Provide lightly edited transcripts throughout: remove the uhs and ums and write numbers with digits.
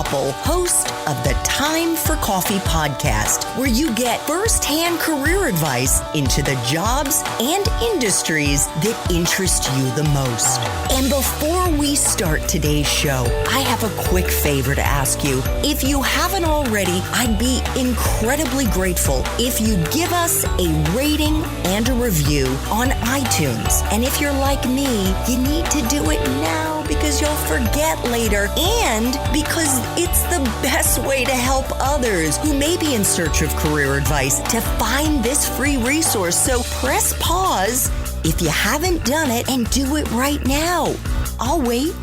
Koppel, host of the Time for Coffee podcast, where you get firsthand career advice into the jobs and industries that interest you the most. And before we start today's show, I have a quick favor to ask you. If you haven't already, I'd be incredibly grateful if you give us a rating and a review on iTunes. And if you're like me, you need to do it now because you'll forget later and because it's the best way to help others who may be in search of career advice to find this free resource. So press pause if you haven't done it and do it right now. I'll wait.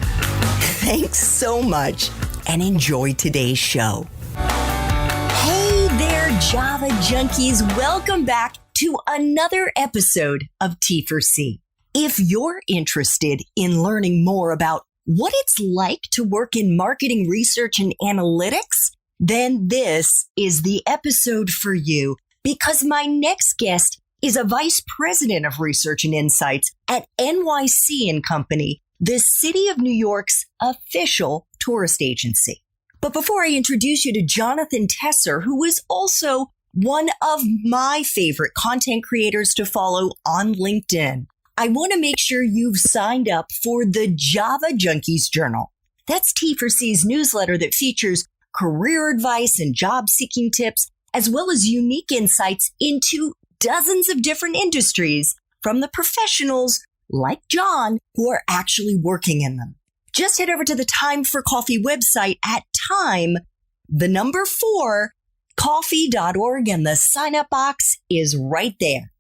Thanks so much and enjoy today's show. Hey there, Java junkies. Welcome back to another episode of T4C. If you're interested in learning more about what it's like to work in marketing research and analytics, then this is the episode for you because my next guest is a vice president of research and insights at NYC and Company, the City of New York's official tourist agency. But before I introduce you to Jonathan Tesser, who is also one of my favorite content creators to follow on LinkedIn, I want to make sure you've signed up for the Java Junkies Journal. That's T4C's newsletter that features career advice and job-seeking tips, as well as unique insights into dozens of different industries from the professionals like John who are actually working in them. Just head over to the Time for Coffee website at time4coffee.org, and the sign-up box is right there.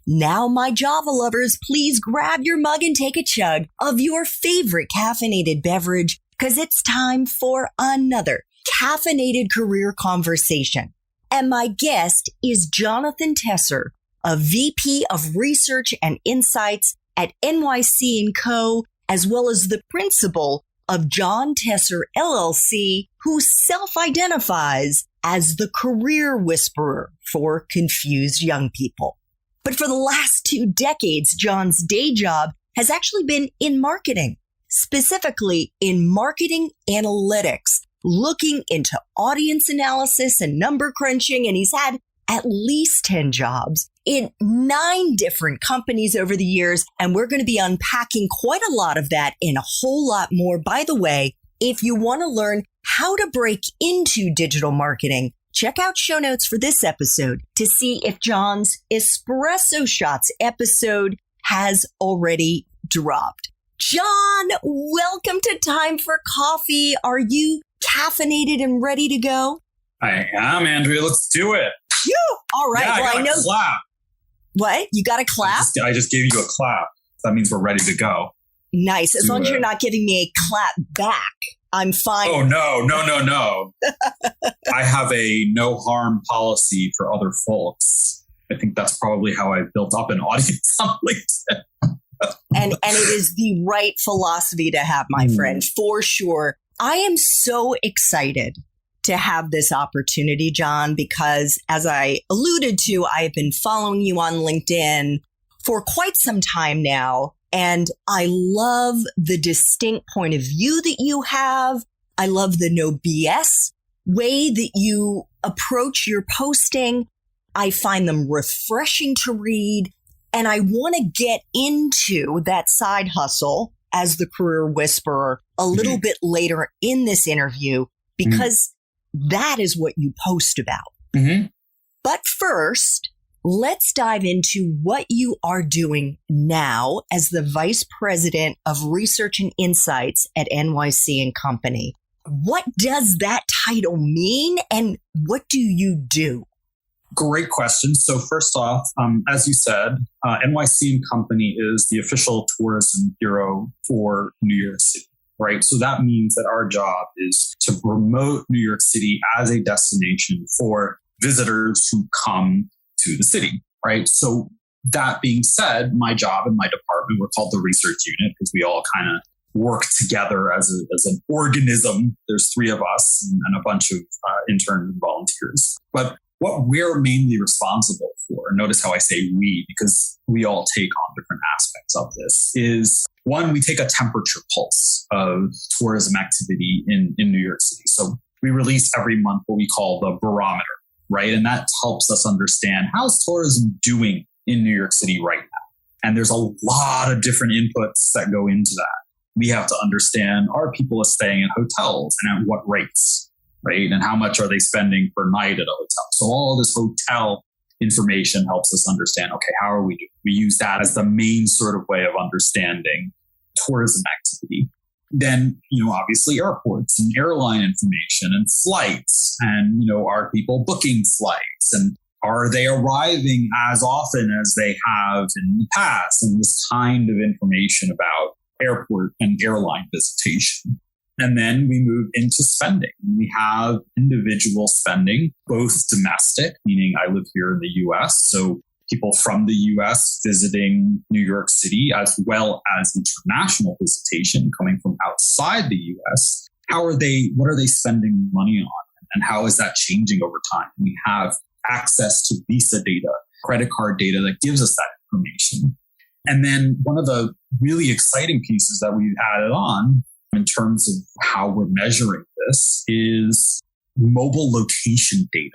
Now, my Java lovers, please grab your mug and take a chug of your favorite caffeinated beverage because it's time for another caffeinated career conversation. And my guest is Jonathan Tesser, a VP of Research and Insights at NYC & Co., as well as the principal of John Tesser, LLC, who self-identifies as the career whisperer for confused young people. But for the last 2 decades, John's day job has actually been in marketing, specifically in marketing analytics, looking into audience analysis and number crunching. And he's had at least 10 jobs in 9 different companies over the years. And we're going to be unpacking quite a lot of that and a whole lot more. By the way, if you want to learn how to break into digital marketing, check out show notes for this episode to see if John's Espresso Shots episode has already dropped. John, welcome to Time for Coffee. Are you caffeinated and ready to go? I am, Andrea. Let's do it. Phew. All right. Yeah, well, I know. Clap. What? You got to clap? I just gave you a clap. That means we're ready to go. Nice. As long as you're not giving me a clap back, I'm fine. Oh, no. I have a no harm policy for other folks. I think that's probably how I built up an audience on LinkedIn. and it is the right philosophy to have, my friend, for sure. I am so excited to have this opportunity, John, because as I alluded to, I have been following you on LinkedIn for quite some time now. And I love the distinct point of view that you have. I love the no BS way that you approach your posting. I find them refreshing to read. And I want to get into that side hustle as the career whisperer a little bit later in this interview, because that is what you post about. But first, let's dive into what you are doing now as the Vice President of Research and Insights at NYC and Company. What does that title mean and what do you do? Great question. So first off, as you said, NYC and Company is the official tourism bureau for New York City, right? So that means that our job is to promote New York City as a destination for visitors who come to the city, right? So that being said, my job and my department, we're called the research unit because we all kind of work together as an organism. There's 3 of us and a bunch of intern volunteers. But what we're mainly responsible for, and notice how I say we, because we all take on different aspects of this, is one, we take a temperature pulse of tourism activity in New York City. So we release every month what we call the barometer, right? And that helps us understand how's tourism doing in New York City right now. And there's a lot of different inputs that go into that. We have to understand, are people staying in hotels and at what rates, right? And how much are they spending per night at a hotel? So all this hotel information helps us understand, okay, how are we doing? We use that as the main sort of way of understanding tourism activity. Then, obviously airports and airline information and flights and, are people booking flights and are they arriving as often as they have in the past? And this kind of information about airport and airline visitation. And then we move into spending. We have individual spending, both domestic, meaning I live here in the US, so people from the US visiting New York City, as well as international visitation coming from outside the US. What are they spending money on? And how is that changing over time? We have access to visa data, credit card data that gives us that information. And then one of the really exciting pieces that we've added on in terms of how we're measuring this is mobile location data.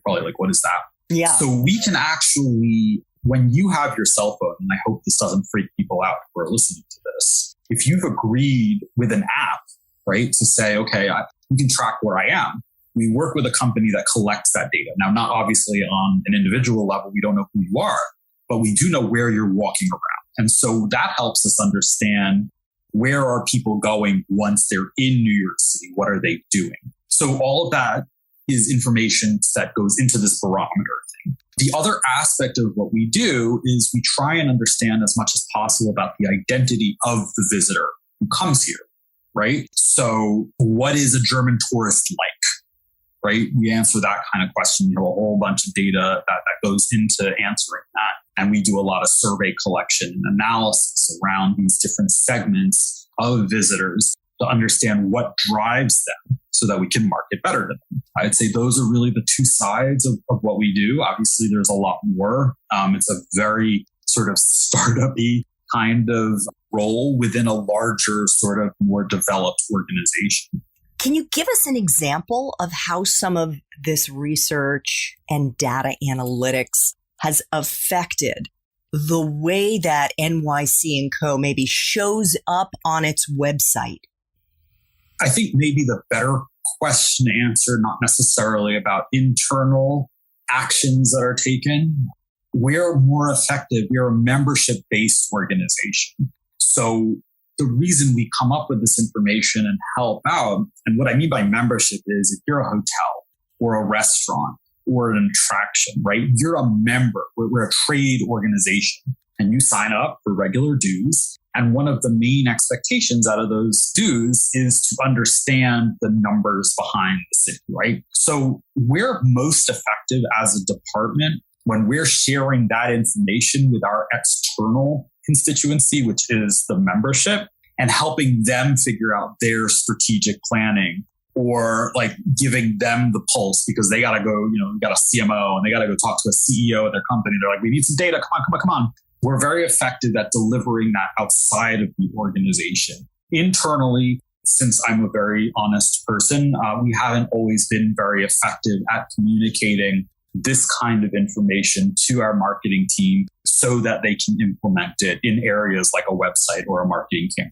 Probably like, what is that? Yeah. So we can actually, when you have your cell phone, and I hope this doesn't freak people out who are listening to this, if you've agreed with an app, right, to say, okay, you can track where I am. We work with a company that collects that data. Now, not obviously on an individual level, we don't know who you are, but we do know where you're walking around. And so that helps us understand where are people going once they're in New York City? What are they doing? So all of that is information that goes into this barometer thing. The other aspect of what we do is we try and understand as much as possible about the identity of the visitor who comes here, right? So what is a German tourist like? Right? We answer that kind of question. We have a whole bunch of data that goes into answering that. And we do a lot of survey collection and analysis around these different segments of visitors to understand what drives them so that we can market better to them. I'd say those are really the two sides of what we do. Obviously, there's a lot more. It's a very sort of startup-y kind of role within a larger, sort of more developed organization. Can you give us an example of how some of this research and data analytics has affected the way that NYC & Co. maybe shows up on its website? I think maybe the better question to answer, not necessarily about internal actions that are taken. We're more effective. We're a membership-based organization. So the reason we come up with this information and help out, and what I mean by membership is if you're a hotel or a restaurant or an attraction, right? You're a member. We're a trade organization and you sign up for regular dues. And one of the main expectations out of those dues is to understand the numbers behind the city, right? So we're most effective as a department when we're sharing that information with our external constituency, which is the membership, and helping them figure out their strategic planning or like giving them the pulse because they got to go, got a CMO and they got to go talk to a CEO of their company. They're like, we need some data. Come on. We're very effective at delivering that outside of the organization. Internally, since I'm a very honest person, we haven't always been very effective at communicating this kind of information to our marketing team so that they can implement it in areas like a website or a marketing campaign.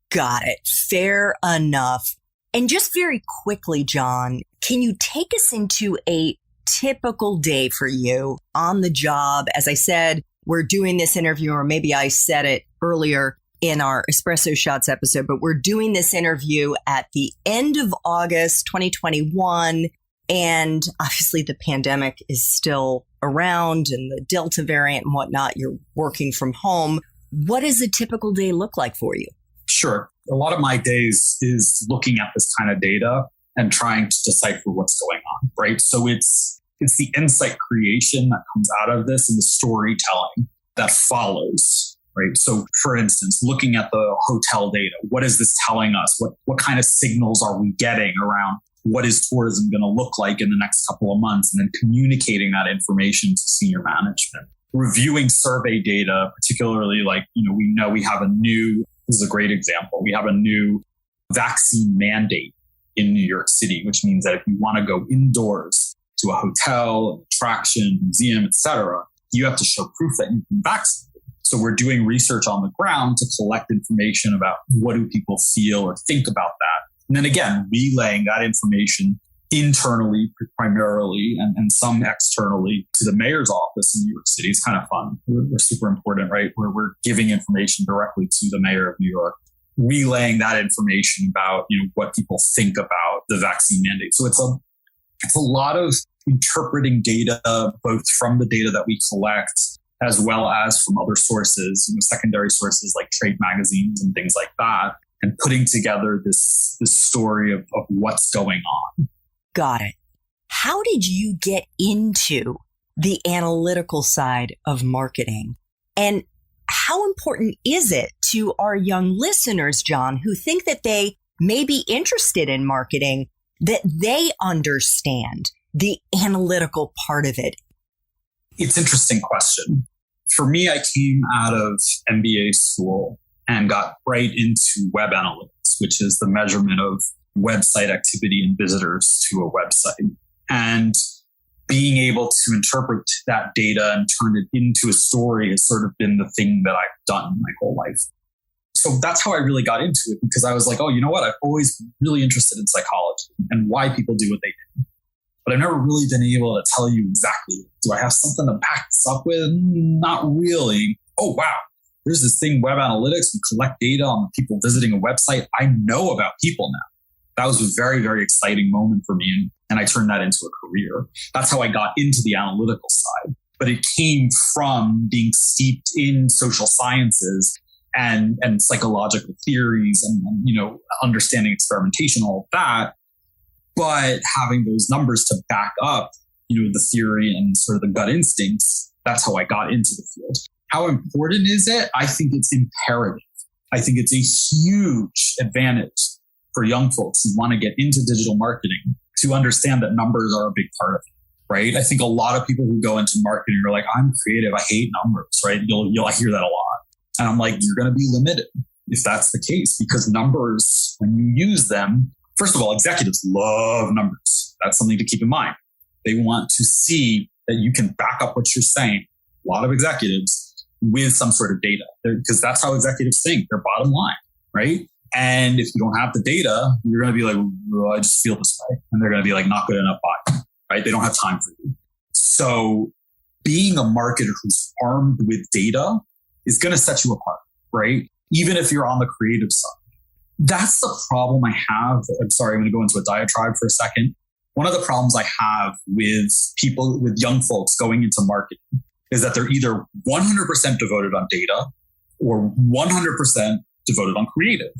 Got it. Fair enough. And just very quickly, John, can you take us into a typical day for you on the job? As I said, we're doing this interview, or maybe I said it earlier in our Espresso Shots episode, but we're doing this interview at the end of August 2021. And obviously the pandemic is still around and the Delta variant and whatnot. You're working from home. What does a typical day look like for you? Sure. A lot of my days is looking at this kind of data and trying to decipher what's going on, right? So it's the insight creation that comes out of this and the storytelling that follows, right? So for instance, looking at the hotel data, what is this telling us? What kind of signals are we getting around what is tourism going to look like in the next couple of months, and then communicating that information to senior management. Reviewing survey data, particularly we know we have this is a great example. We have a new vaccine mandate in New York City, which means that if you want to go indoors to a hotel, attraction, museum, etc., you have to show proof that you've been vaccinated. So we're doing research on the ground to collect information about what do people feel or think about that. And then again, relaying that information internally primarily and some externally to the mayor's office in New York City. It's kind of fun. We're super important, right? Where we're giving information directly to the mayor of New York, relaying that information about what people think about the vaccine mandate. So it's a lot of interpreting data, both from the data that we collect as well as from other sources, secondary sources like trade magazines and things like that, and putting together this story of what's going on. Got it. How did you get into the analytical side of marketing? And how important is it to our young listeners, John, who think that they may be interested in marketing, that they understand the analytical part of it? It's an interesting question. For me, I came out of MBA school and got right into web analytics, which is the measurement of website activity and visitors to a website. And being able to interpret that data and turn it into a story has sort of been the thing that I've done my whole life. So that's how I really got into it, because I was like, oh, you know what? I've always been really interested in psychology and why people do what they do. But I've never really been able to tell you exactly. Do I have something to back this up with? Not really. Oh, wow. There's this thing, web analytics. We collect data on the people visiting a website. I know about people now. That was a very, very exciting moment for me. And I turned that into a career. That's how I got into the analytical side. But it came from being steeped in social sciences and psychological theories and understanding experimentation, all of that. But having those numbers to back up, the theory and sort of the gut instincts, that's how I got into the field. How important is it? I think it's imperative. I think it's a huge advantage for young folks who want to get into digital marketing to understand that numbers are a big part of it, right? I think a lot of people who go into marketing are like, I'm creative, I hate numbers, right? You'll hear that a lot. And I'm like, you're going to be limited if that's the case, because numbers, when you use them, first of all, executives love numbers. That's something to keep in mind. They want to see that you can back up what you're saying. A lot of executives with some sort of data, because that's how executives think, their bottom line, right? And if you don't have the data, you're going to be like, I just feel this way. And they're going to be like, not good enough buy, right? They don't have time for you. So being a marketer who's armed with data is going to set you apart, right? Even if you're on the creative side. That's the problem I have. I'm sorry, I'm going to go into a diatribe for a second. One of the problems I have with people, with young folks going into marketing is that they're either 100% devoted on data or 100% devoted on creative.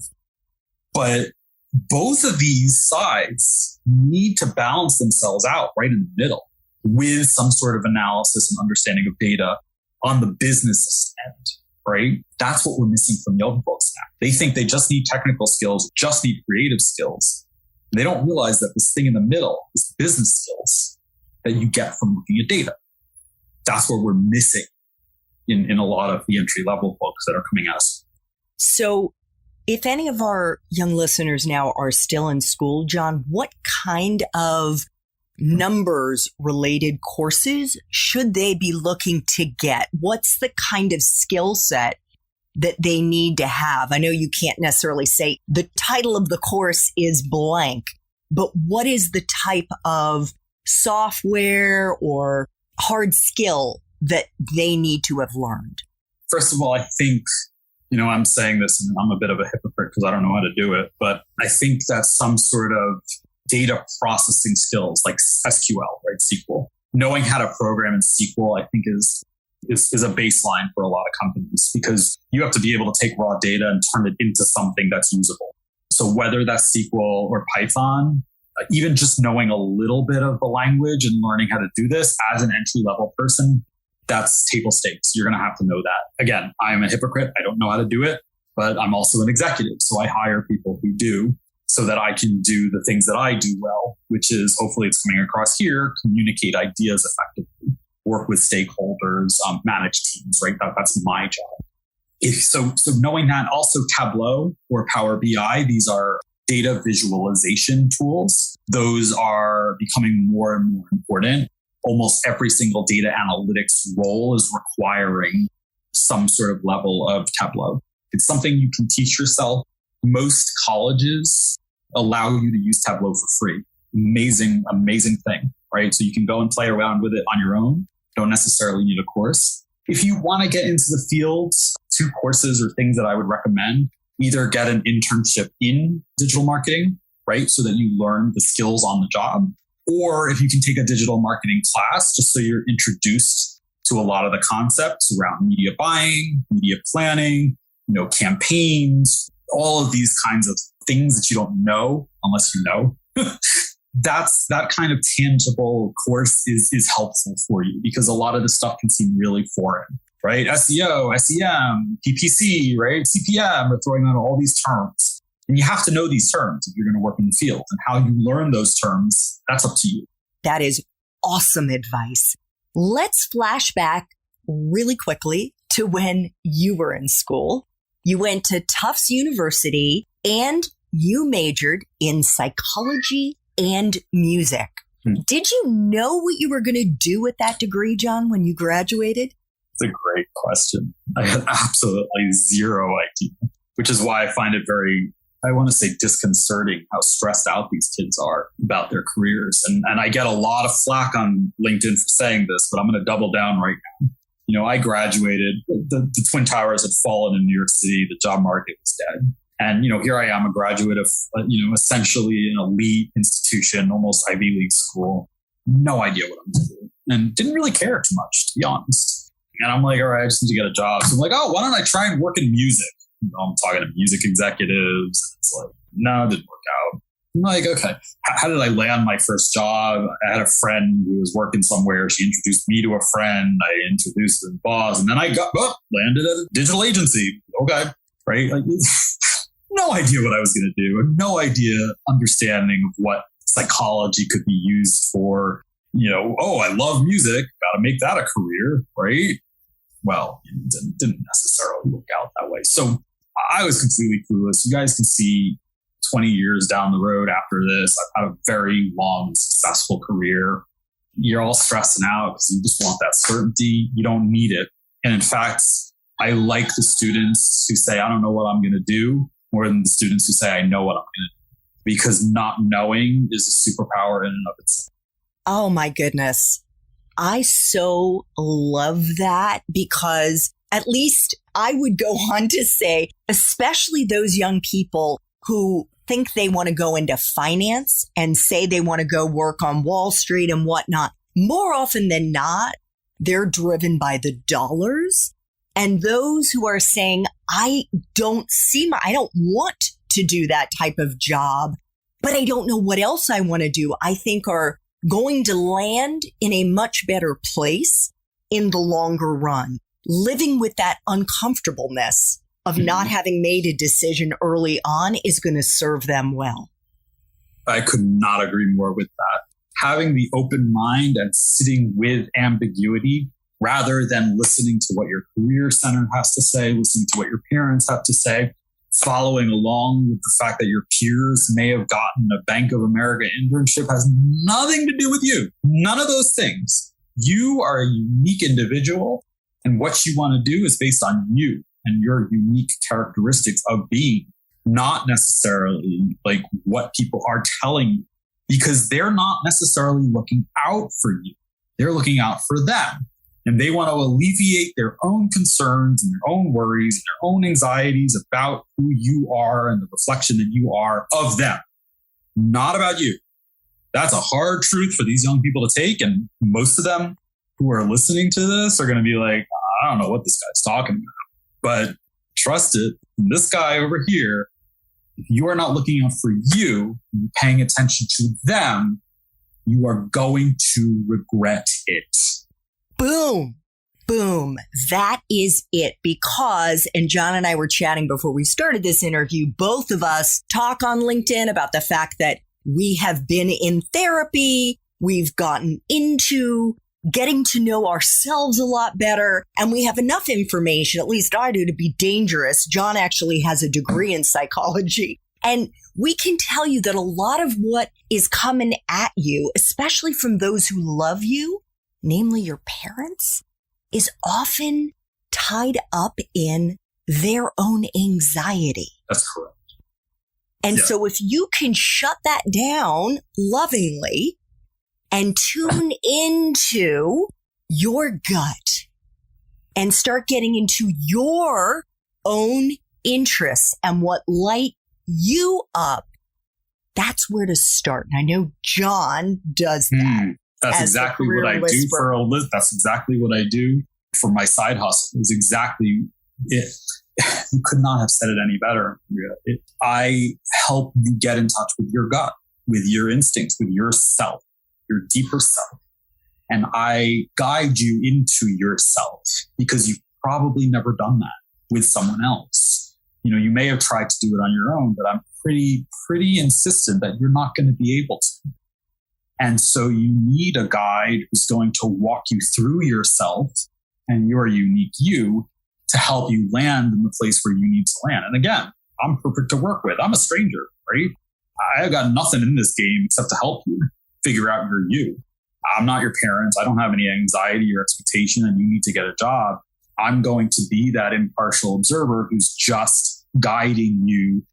But both of these sides need to balance themselves out right in the middle with some sort of analysis and understanding of data on the business end, right? That's what we're missing from young folks now. They think they just need technical skills, just need creative skills. They don't realize that this thing in the middle is business skills that you get from looking at data. That's what we're missing in a lot of the entry-level folks that are coming at us. So if any of our young listeners now are still in school, John, what kind of numbers-related courses should they be looking to get? What's the kind of skill set that they need to have? I know you can't necessarily say the title of the course is blank, but what is the type of software or hard skill that they need to have learned? First of all, I think, I'm saying this and I'm a bit of a hypocrite because I don't know how to do it, but I think that some sort of data processing skills like SQL, right? SQL. Knowing how to program in SQL, I think is a baseline for a lot of companies, because you have to be able to take raw data and turn it into something that's usable. So whether that's SQL or Python, even just knowing a little bit of the language and learning how to do this as an entry-level person, that's table stakes. You're going to have to know that. Again, I am a hypocrite. I don't know how to do it, but I'm also an executive. So I hire people who do. so that I can do the things that I do well, which is hopefully it's coming across here, communicate ideas effectively, work with stakeholders, manage teams, right? That's my job. So knowing that, also Tableau or Power BI, these are data visualization tools. Those are becoming more and more important. Almost every single data analytics role is requiring some sort of level of Tableau. It's something you can teach yourself. Most colleges allow you to use Tableau for free. Amazing, amazing thing, right? So you can go and play around with it on your own. Don't necessarily need a course. If you want to get into the fields, 2 courses or things that I would recommend, either get an internship in digital marketing, right? So that you learn the skills on the job. Or if you can take a digital marketing class, just so you're introduced to a lot of the concepts around media buying, media planning, campaigns, all of these kinds of things that you don't know unless you know. That kind of tangible course is helpful for you because a lot of this stuff can seem really foreign, right? SEO, SEM, PPC, right? CPM, we're throwing out all these terms. And you have to know these terms if you're going to work in the field. And how you learn those terms, that's up to you. That is awesome advice. Let's flash back really quickly to when you were in school. You went to Tufts University and you majored in psychology and music. Did you know what you were going to do with that degree, John, when you graduated? It's a great question. I had absolutely zero idea, which is why I find it very, I want to say, disconcerting how stressed out these kids are about their careers. And I get a lot of flack on LinkedIn for saying this, but I'm going to double down right now. I graduated, the Twin Towers had fallen in New York City, the job market was dead. And, here I am, a graduate of, essentially an elite institution, almost Ivy League school. No idea what I'm doing and didn't really care too much, to be honest. And I'm like, all right, I just need to get a job. So I'm like, why don't I try and work in music? I'm talking to music executives. It's like, no, it didn't work out. I'm like, okay, how did I land my first job? I had a friend who was working somewhere. She introduced me to a friend. I introduced her boss. And then I landed at a digital agency. Okay, right? Like, no idea what I was going to do. No idea understanding of what psychology could be used for. I love music. Got to make that a career, right? Well, it didn't necessarily work out that way. So I was completely clueless. You guys can see 20 years down the road after this, I've had a very long, successful career. You're all stressing out because you just want that certainty. You don't need it. And in fact, I like the students who say, I don't know what I'm going to do, more than the students who say, I know what I'm going to do. Because not knowing is a superpower in and of itself. Oh my goodness. I so love that because at least I would go on to say, especially those young people who think they want to go into finance and say they want to go work on Wall Street and whatnot, more often than not, they're driven by the dollars. And those who are saying, I don't want to do that type of job, but I don't know what else I want to do, I think are going to land in a much better place in the longer run, living with that uncomfortableness of not having made a decision early on is going to serve them well. I could not agree more with that. Having the open mind and sitting with ambiguity rather than listening to what your career center has to say, listening to what your parents have to say, following along with the fact that your peers may have gotten a Bank of America internship has nothing to do with you. None of those things. You are a unique individual, and what you want to do is based on you and your unique characteristics of being, not necessarily like what people are telling you, because they're not necessarily looking out for you. They're looking out for them. And they want to alleviate their own concerns and their own worries and their own anxieties about who you are and the reflection that you are of them, not about you. That's a hard truth for these young people to take. And most of them who are listening to this are going to be like, I don't know what this guy's talking about. But trust it, this guy over here, if you are not looking out for you and paying attention to them, you are going to regret it. Boom. Boom. That is it. Because, and John and I were chatting before we started this interview, both of us talk on LinkedIn about the fact that we have been in therapy. We've gotten into getting to know ourselves a lot better. And we have enough information, at least I do, to be dangerous. John actually has a degree in psychology. And we can tell you that a lot of what is coming at you, especially from those who love you, namely your parents, is often tied up in their own anxiety. That's correct. And so if you can shut that down lovingly and tune into your gut and start getting into your own interests and what light you up, that's where to start. And I know John does that. That's exactly what I do for a living. That's exactly what I do for my side hustle. Is exactly it. You could not have said it any better. I help you get in touch with your gut, with your instincts, with yourself, your deeper self. And I guide you into yourself because you've probably never done that with someone else. You know, you may have tried to do it on your own, but I'm pretty insistent that you're not going to be able to. And so you need a guide who's going to walk you through yourself and your unique you to help you land in the place where you need to land. And again, I'm perfect to work with. I'm a stranger, right? I got nothing in this game except to help you figure out your you. I'm not your parents. I don't have any anxiety or expectation that you need to get a job. I'm going to be that impartial observer who's just guiding you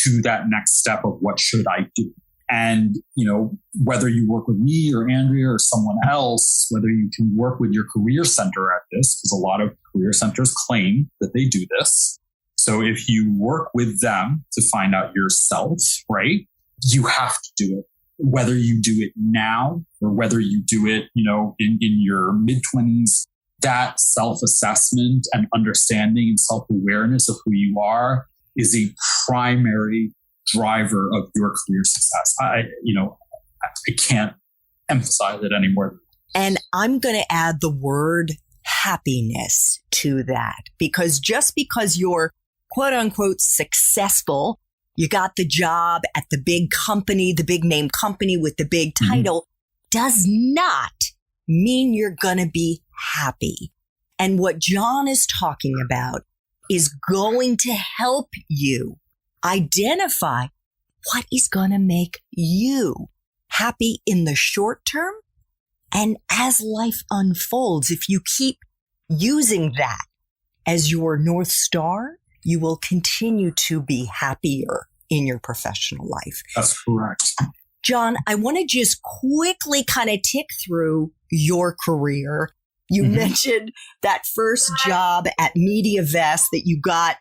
to that next step of what should I do. And, you know, whether you work with me or Andrea or someone else, whether you can work with your career center at this, because a lot of career centers claim that they do this. So if you work with them to find out yourself, right, you have to do it. Whether you do it now or whether you do it, you know, in your mid-20s, that self-assessment and understanding and self-awareness of who you are is a primary driver of your career success. I can't emphasize it anymore. And I'm going to add the word happiness to that, because just because you're quote unquote successful, you got the job at the big company, the big name company with the big title, does not mean you're going to be happy. And what John is talking about is going to help you identify what is going to make you happy in the short term. And as life unfolds, if you keep using that as your North Star, you will continue to be happier in your professional life. That's correct. John, I want to just quickly kind of tick through your career. You mentioned that first job at MediaVest that you got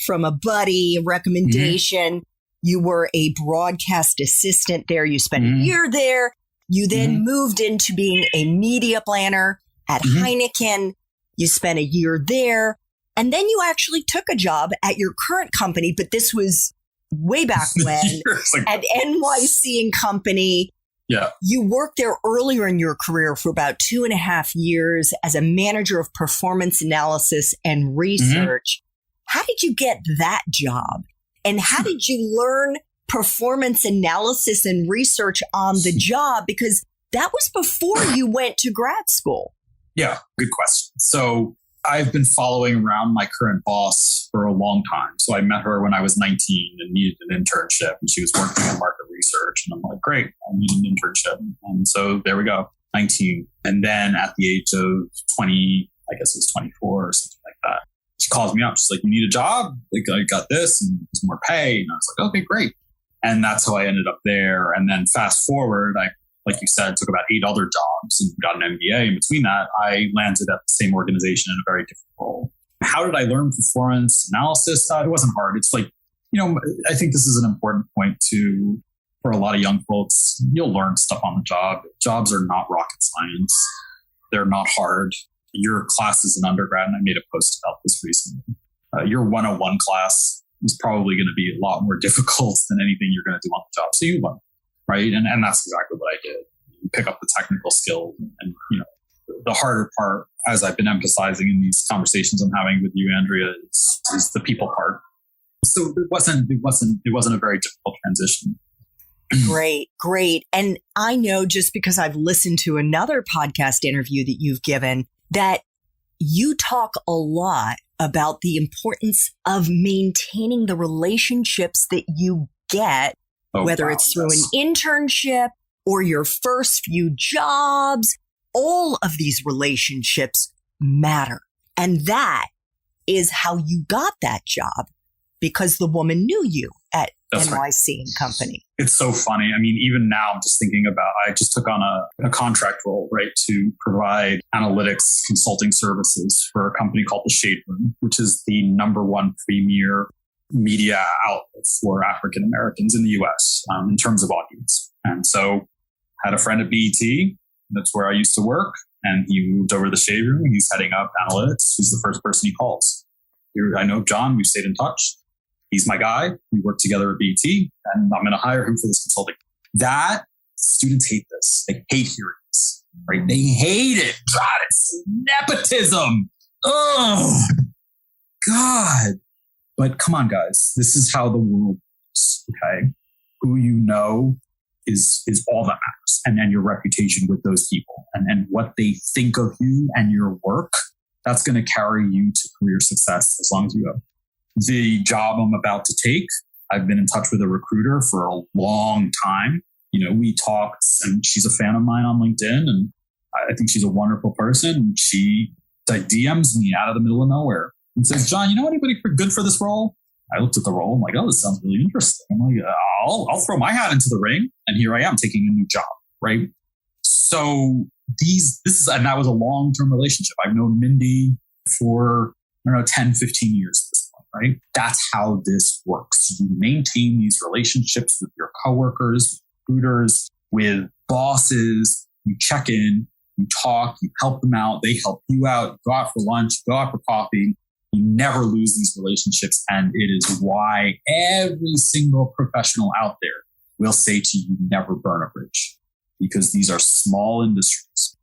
from a buddy, a recommendation. You were a broadcast assistant there. You spent a year there. You then moved into being a media planner at Heineken. You spent a year there. And then you actually took a job at your current company, but this was way back when, at NYC and Company. Yeah. You worked there earlier in your career for about 2.5 years as a manager of performance analysis and research. How did you get that job? And how did you learn performance analysis and research on the job? Because that was before you went to grad school. Yeah, good question. So I've been following around my current boss for a long time. So I met her when I was 19 and needed an internship, and she was working in market research. And I'm like, great, I need an internship. And so there we go, 19. And then at the age of 20, I guess it was 24 or something like that, she calls me up. She's like, you need a job? Like, I got this and there's more pay. And I was like, okay, great. And that's how I ended up there. And then fast forward, I, like you said, took about 8 other jobs and got an MBA. In between that, I landed at the same organization in a very different role. How did I learn performance analysis? It wasn't hard. It's like, you know, I think this is an important point too for a lot of young folks. You'll learn stuff on the job. Jobs are not rocket science. They're not hard. Your class is an undergrad, and I made a post about this recently. Your 101 class is probably going to be a lot more difficult than anything you're going to do on the job. So you learn, right? And that's exactly what I did. You pick up the technical skills, and you know, the harder part as I've been emphasizing in these conversations I'm having with you, Andrea, is the people part. So it wasn't a very difficult transition. Great. And I know, just because I've listened to another podcast interview that you've given, that you talk a lot about the importance of maintaining the relationships that you get, whether it's through an internship or your first few jobs. All of these relationships matter. And that is how you got that job, because the woman knew you at NYC and Company. It's so funny. I mean, even now I'm just thinking about, I just took on a contract role, right, to provide analytics consulting services for a company called The Shade Room, which is the #1 premier media outlet for African Americans in the US in terms of audience. And so I had a friend at BET. That's where I used to work. And he moved over to The Shade Room. He's heading up analytics. He's the first person he calls. I know John. We've stayed in touch. He's my guy. We work together at BET, and I'm going to hire him for this consulting. That students hate this. They hate hearing this, right? They hate it. God, it's nepotism. Oh, God. But come on, guys. This is how the world works, okay? Who you know is all that matters. And then your reputation with those people and what they think of you and your work, that's going to carry you to career success as long as you go. The job I'm about to take, I've been in touch with a recruiter for a long time. You know, we talked, and she's a fan of mine on LinkedIn, and I think she's a wonderful person. She DMs me out of the middle of nowhere and says, "John, you know anybody good for this role?" I looked at the role. I'm like, "Oh, this sounds really interesting." I'm like, I'll throw my hat into the ring, and here I am taking a new job, right? So and that was a long-term relationship. I've known Mindy for, 10, 15 years at this point, right? That's how this works. You maintain these relationships with your coworkers, recruiters, with bosses. You check in, you talk, you help them out, they help you out, you go out for lunch, you go out for coffee. You never lose these relationships. And it is why every single professional out there will say to you, never burn a bridge, because these are small industries.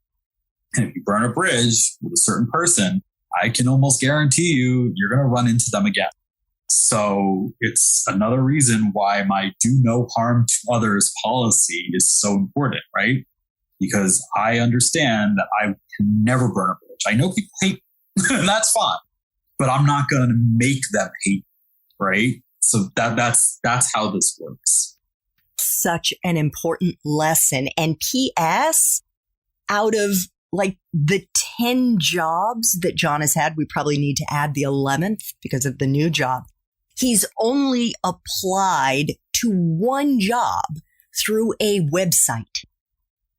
And if you burn a bridge with a certain person, I can almost guarantee you're going to run into them again. So it's another reason why my do no harm to others policy is so important, right? Because I understand that I can never burn a bridge. I know people hate me, and that's fine, but I'm not going to make them hate me, right? So that's how this works. Such an important lesson. And P.S., out of like the 10 jobs that John has had, we probably need to add the 11th because of the new job. He's only applied to one job through a website.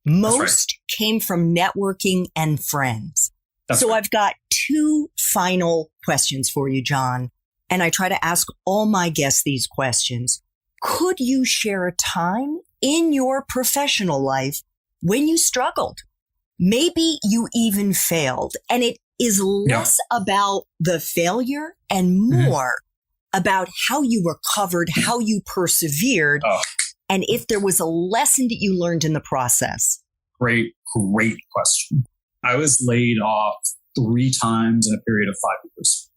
Most came from networking and friends. So I've got 2 final questions for you, John. And I try to ask all my guests these questions. Could you share a time in your professional life when you struggled? Maybe you even failed. And it is less about the failure and more about how you recovered, how you persevered, and if there was a lesson that you learned in the process. Great question. I was laid off 3 times in a period of 5 years.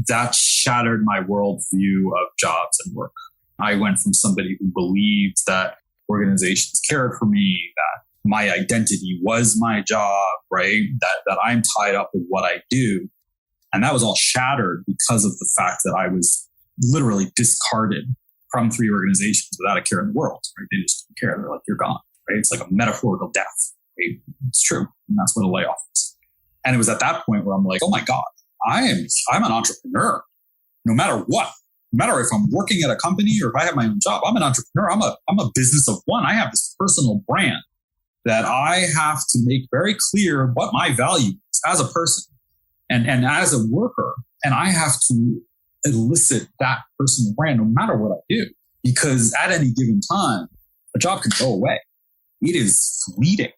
That shattered my worldview of jobs and work. I went from somebody who believed that organizations cared for me, that my identity was my job, right? That I'm tied up with what I do. And that was all shattered because of the fact that I was literally discarded from 3 organizations without a care in the world, right? They just don't care. They're like, you're gone, right? It's like a metaphorical death, right? It's true. And that's what a layoff is. And it was at that point where I'm like, oh my God, I'm an entrepreneur. No matter what, no matter if I'm working at a company or if I have my own job, I'm an entrepreneur. I'm a business of one. I have this personal brand that I have to make very clear what my value is as a person and as a worker. And I have to elicit that personal brand no matter what I do, because at any given time, a job can go away. It is fleeting.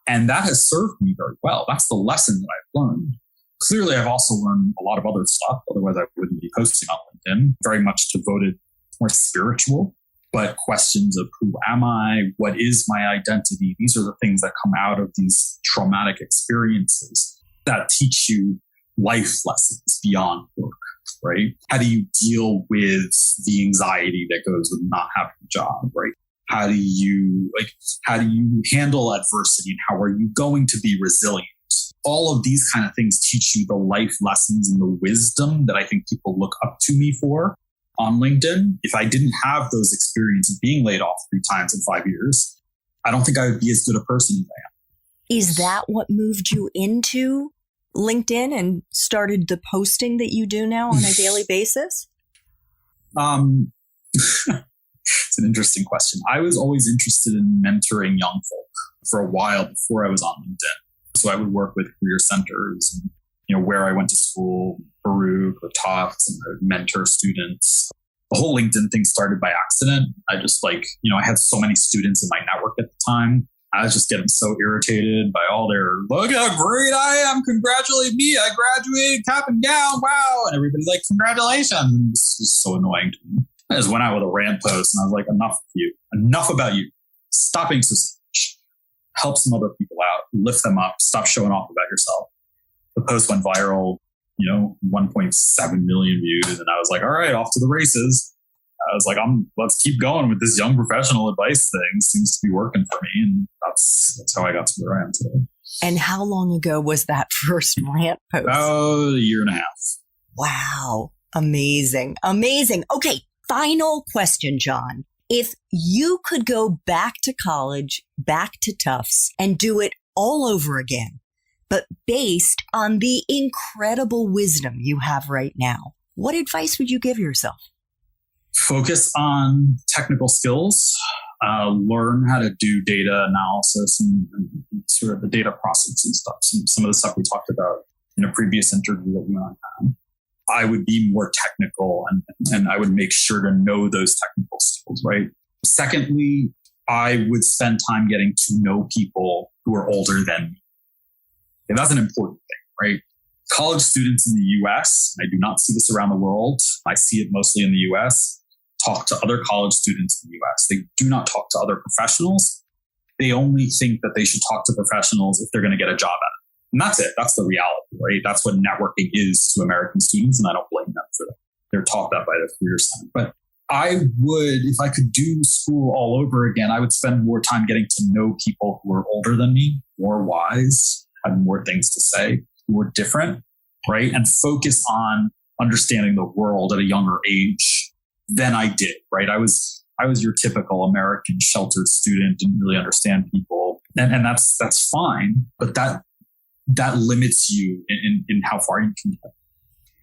And that has served me very well. That's the lesson that I've learned. Clearly, I've also learned a lot of other stuff. Otherwise, I wouldn't be posting on LinkedIn. Very much devoted, more spiritual, but questions of who am I? What is my identity? These are the things that come out of these traumatic experiences. that teach you life lessons beyond work, right? How do you deal with the anxiety that goes with not having a job, right? How do you handle adversity, and how are you going to be resilient? All of these kind of things teach you the life lessons and the wisdom that I think people look up to me for on LinkedIn. If I didn't have those experiences being laid off 3 times in 5 years, I don't think I would be as good a person as I am. Is that what moved you into LinkedIn and started the posting that you do now on a daily basis? It's an interesting question. I was always interested in mentoring young folk for a while before I was on LinkedIn. So I would work with career centers and, where I went to school, Baruch or Tufts, and I would mentor students. The whole LinkedIn thing started by accident. I just I had so many students in my network at the time. I was just getting so irritated by all their, look how great I am, congratulate me, I graduated, cap and gown, wow. And everybody's like, congratulations. And this is so annoying to me. I just went out with a rant post and I was like, enough of you, enough about you. Stop being so selfish. Help some other people out, lift them up, stop showing off about yourself. The post went viral, 1.7 million views. And I was like, all right, off to the races. I was like, let's keep going with this young professional advice thing. Seems to be working for me. And that's how I got to where I am today. And how long ago was that first rant post? About a year and a half. Wow. Amazing. Amazing. Okay. Final question, John. If you could go back to college, back to Tufts, and do it all over again, but based on the incredible wisdom you have right now, what advice would you give yourself? Focus on technical skills, learn how to do data analysis and sort of the data processing stuff. Some of the stuff we talked about in a previous interview that we had. I would be more technical and I would make sure to know those technical skills, right? Secondly, I would spend time getting to know people who are older than me. And that's an important thing, right? College students in the US, I do not see this around the world. I see it mostly in the US, talk to other college students in the US. They do not talk to other professionals. They only think that they should talk to professionals if they're going to get a job at it. And that's it. That's the reality, right? That's what networking is to American students. And I don't blame them for that. They're taught that by the career center. But I would, if I could do school all over again, I would spend more time getting to know people who are older than me, more wise, had more things to say, who were different, right? And focus on understanding the world at a younger age than I did, right? I was your typical American sheltered student, didn't really understand people. And that's fine. But that limits you in how far you can get.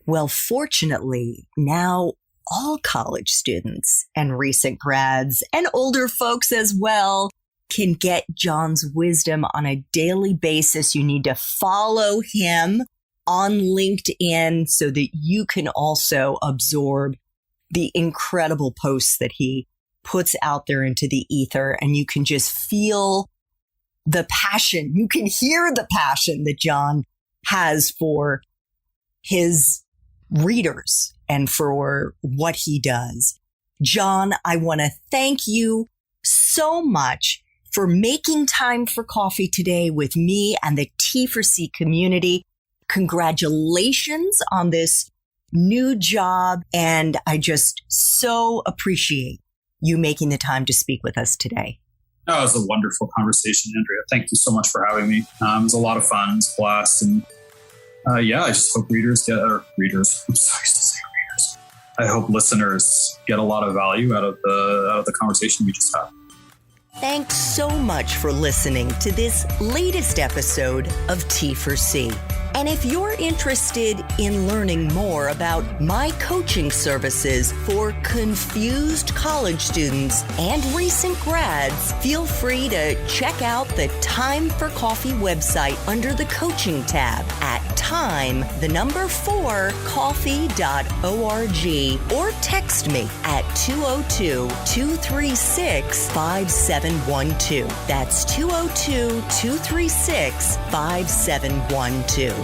Well, fortunately, now all college students and recent grads and older folks as well can get John's wisdom on a daily basis. You need to follow him on LinkedIn so that you can also absorb the incredible posts that he puts out there into the ether, and you can just feel the passion. You can hear the passion that John has for his readers and for what he does. John, I want to thank you so much for making time for coffee today with me and the T4C community. Congratulations on this new job. And I just so appreciate you making the time to speak with us today. Oh, it was a wonderful conversation, Andrea. Thank you so much for having me. It was a lot of fun. It was a blast. And I just hope I hope listeners get a lot of value out of the conversation we just had. Thanks so much for listening to this latest episode of T4C. And if you're interested in learning more about my coaching services for confused college students and recent grads, feel free to check out the Time for Coffee website under the coaching tab at time4coffee.org or text me at 202-236-5712. That's 202-236-5712.